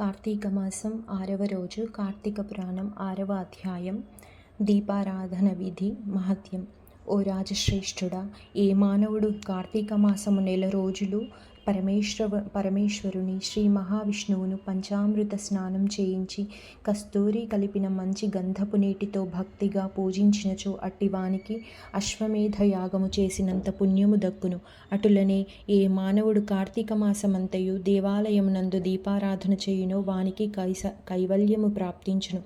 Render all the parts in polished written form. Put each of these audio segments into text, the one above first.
కార్తీక మాసం 6వ రోజు కార్తీక పురాణం 6వ అధ్యాయం దీపారాధన విధి మహత్యం. ఓ రాజశ్రేష్ఠుడా, ఏ మానవుడు కార్తీక మాసము నెల రోజులు పరమేశ్వరుని శ్రీ మహావిష్ణువును పంచామృత స్నానం చేయించి కస్తూరి కలిపిన మంచి గంధపు నీటితో భక్తిగా పూజించినచో అట్టివానికి అశ్వమేధ యాగము చేసినంత పుణ్యము దక్కును. అటులనే ఏ మానవుడు కార్తీక మాసమంతయు దేవాలయమునందు దీపారాధన చేయునో వానికి కైవల్యము ప్రాప్తించును.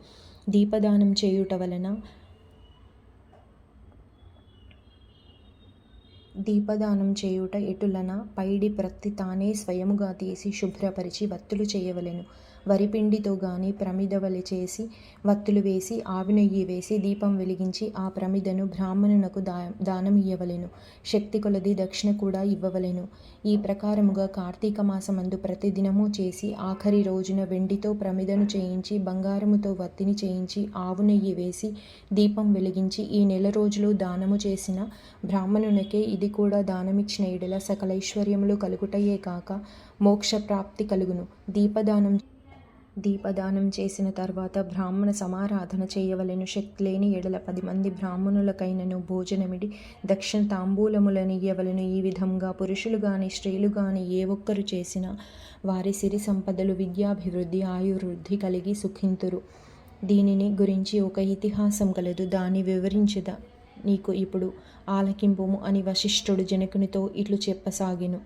దీపదానం చేయుట వలన దీపదానం చేయుట ఎటులన పైడి ప్రత్తి తానే స్వయముగా తీసి శుభ్రపరిచి వత్తులు చేయవలెను. వరిపిండితో గాని ప్రమిదవలె చేసి వత్తులు వేసి ఆవినెయ్యి వేసి దీపం వెలిగించి ఆ ప్రమిదను బ్రాహ్మణునకు దానమియ్యవలెను. శక్తి కొలది దక్షిణ కూడా ఇవ్వవలెను. ఈ ప్రకారముగా కార్తీక మాసమందు ప్రతిదినము చేసి ఆఖరి రోజున వెండితో ప్రమిదను చేయించి బంగారముతో వత్తిని చేయించి ఆవు నెయ్యి వేసి దీపం వెలిగించి ఈ నెల రోజులు దానము చేసిన బ్రాహ్మణునికే ఇది కూడా దానమిచ్చిన ఎడల సకలైశ్వర్యములు కలుగుటయే కాక మోక్షప్రాప్తి కలుగును. దీపదానం చేసిన తర్వాత బ్రాహ్మణ సమారాధన చేయవలెను. శక్తి లేని ఎడల 10 మంది బ్రాహ్మణులకైనను భోజనమిడి దక్షిణ తాంబూలములనియ్యవలెను. ఈ విధంగా పురుషులు గాని స్త్రీలు గాని ఏ ఒక్కరు చేసినా వారి సిరి సంపదలు విద్యాభివృద్ధి ఆయుర్వృద్ధి కలిగి సుఖింతురు. దీనిని గురించి ఒక ఇతిహాసం కలదు, దాన్ని వివరించద నీకు ఇప్పుడు ఆలకింపుము అని వశిష్ఠుడు జనకునితో ఇట్లు చెప్పసాగెను.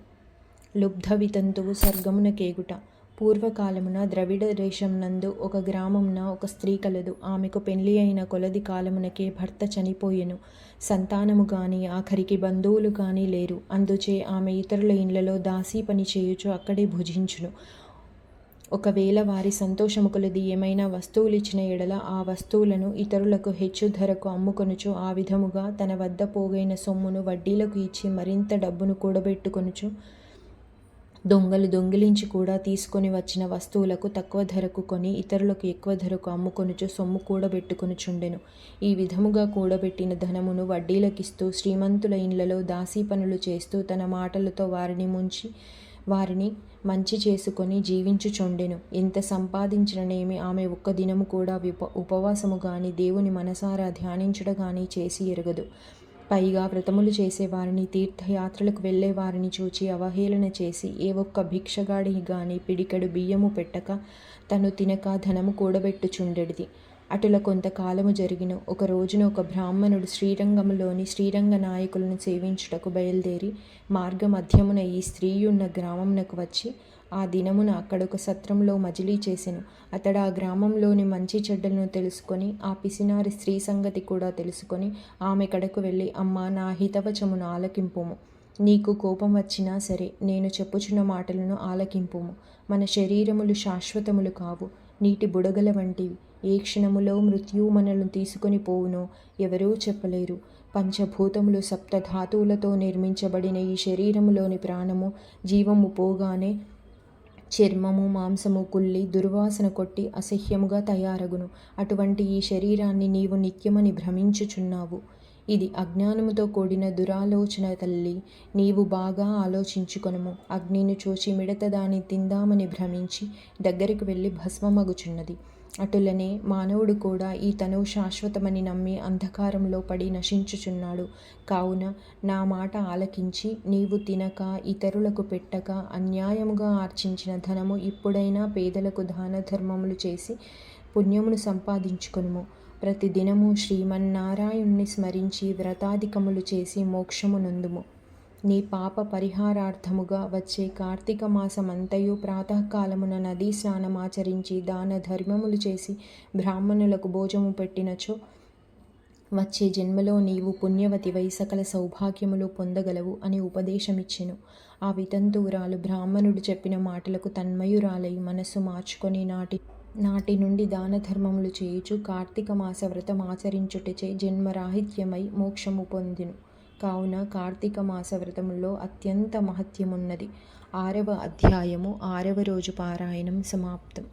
లుబ్ధ వితంతువు స్వర్గమునకేగుట. పూర్వకాలమున ద్రవిడ దేశమునందు ఒక గ్రామమున ఒక స్త్రీ కలదు. ఆమెకు పెళ్లి అయిన కొలది కాలమునకే భర్త చనిపోయెను. సంతానము గాని ఆఖరికి బంధువులు గాని లేరు. అందుచే ఆమె ఇతరుల ఇండ్లలో దాసీ పని చేయుచు అక్కడే భుజించును. ఒకవేళ వారి సంతోషము కొలది ఏమైనా వస్తువులిచ్చిన ఎడల ఆ వస్తువులను ఇతరులకు హెచ్చు ధరకు అమ్ముకొనుచు ఆ విధముగా తన వద్ద పోగైన సొమ్మును వడ్డీలకు ఇచ్చి మరింత డబ్బును కూడబెట్టుకొనుచు దొంగలు దొంగిలించి కూడా తీసుకొని వచ్చిన వస్తువులకు తక్కువ ధరకు కొని ఇతరులకు ఎక్కువ ధరకు అమ్ముకొనుచు సొమ్ము కూడబెట్టుకొనుచుండెను. ఈ విధముగా కూడబెట్టిన ధనమును వడ్డీలకిస్తూ శ్రీమంతుల ఇండ్లలో దాసీ పనులు చేస్తూ తన మాటలతో వారిని మంచి చేసుకొని జీవించుచుండెను. ఎంత సంపాదించిననేమి ఆమె ఒక్క దినము కూడా ఉపవాసము గాని దేవుని మనసారా ధ్యానించుట గాని చేసి ఎరగదు. పైగా వ్రతములు చేసేవారిని తీర్థయాత్రలకు వెళ్లే వారిని చూచి అవహేళన చేసి ఏ ఒక్క భిక్షగాడికి గాని పిడికెడు బియ్యము పెట్టక తను తినక ధనము కూడబెట్టుచుండెడిది. అటుల కొంతకాలము జరిగిన ఒక రోజున ఒక బ్రాహ్మణుడు శ్రీరంగములోని శ్రీరంగ నాయకులను సేవించుటకు బయలుదేరి మార్గమధ్యమున ఈ స్త్రీయున్న గ్రామమునకు వచ్చి ఆ దినమున అక్కడొక సత్రంలో మజిలీ చేసెను. అతడు ఆ గ్రామంలోని మంచి చెడ్డలను తెలుసుకొని ఆ పిసినారి స్త్రీ సంగతి కూడా తెలుసుకొని ఆమె కడకు వెళ్ళి, అమ్మా, నా హితవచమును ఆలకింపుము. నీకు కోపం వచ్చినా సరే నేను చెప్పుచున్న మాటలను ఆలకింపుము. మన శరీరములు శాశ్వతములు కావు, నీటి బుడగల వంటివి. ఏ క్షణములో మృత్యువు మనలను తీసుకొని పోవునో ఎవరూ చెప్పలేరు. పంచభూతములు సప్తధాతువులతో నిర్మించబడిన ఈ శరీరములోని ప్రాణము జీవము పోగానే చర్మము మాంసము కుళ్ళి దుర్వాసన కొట్టి అసహ్యముగా తయారగును. అటువంటి ఈ శరీరాన్ని నీవు నిత్యమని భ్రమించుచున్నావు. ఇది అజ్ఞానముతో కూడిన దురాలోచన తల్లి. నీవు బాగా ఆలోచించుకొనుము. అగ్నిని చూచి మిడత దాన్ని తిందామని భ్రమించి దగ్గరికి వెళ్ళి భస్మమగుచున్నది. అటులనే మానవుడు కూడా ఈ తనువు శాశ్వతమని నమ్మి అంధకారంలో పడి నశించుచున్నాడు. కావున నా మాట ఆలకించి నీవు తినక ఇతరులకు పెట్టక అన్యాయముగా ఆర్జించిన ధనము ఇప్పుడైనా పేదలకు దాన ధర్మములు చేసి పుణ్యమును సంపాదించుకొనుము. ప్రతిదినము శ్రీమన్నారాయణుని స్మరించి వ్రతాధికములు చేసి మోక్షము నొందుము. నీ పాప పరిహారార్థముగా వచ్చే కార్తీక మాసమంతయు ప్రాతకాలమున నదీ స్నానమాచరించి దాన ధర్మములు చేసి బ్రాహ్మణులకు భోజము పెట్టినచో వచ్చే జన్మలో నీవు పుణ్యవతివై సకల సౌభాగ్యములు పొందగలవు అని ఉపదేశమిచ్చెను. ఆ వితంతువురాలు బ్రాహ్మణుడు చెప్పిన మాటలకు తన్మయురాలై మనస్సు మార్చుకొని నాటి నుండి దాన ధర్మములు చేయుచు కార్తీక మాస వ్రతం ఆచరించుటచే జన్మరాహిత్యమై మోక్షము పొందిను. కావున కార్తీక మాస వ్రతములో అత్యంత మహత్యమున్నది. 6వ అధ్యాయము 6వ రోజు పారాయణం సమాప్తం.